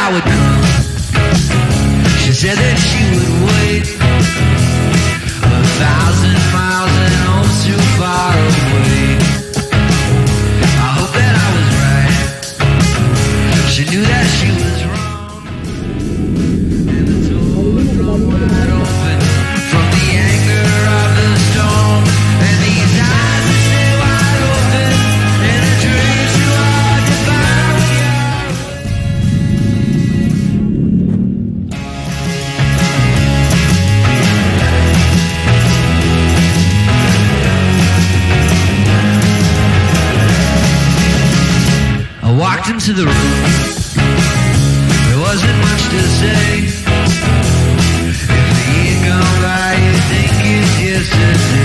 I would come. She said that she would wait 1,000 miles and home too far away. I hope that I was right. She knew that she was wrong. And the door flung wide open from the anger of the storm. And these eyes that stay wide open, and the dreams too hard to find when you're I walked into the room. There wasn't much to say. If the year gone by, you think it's yesterday.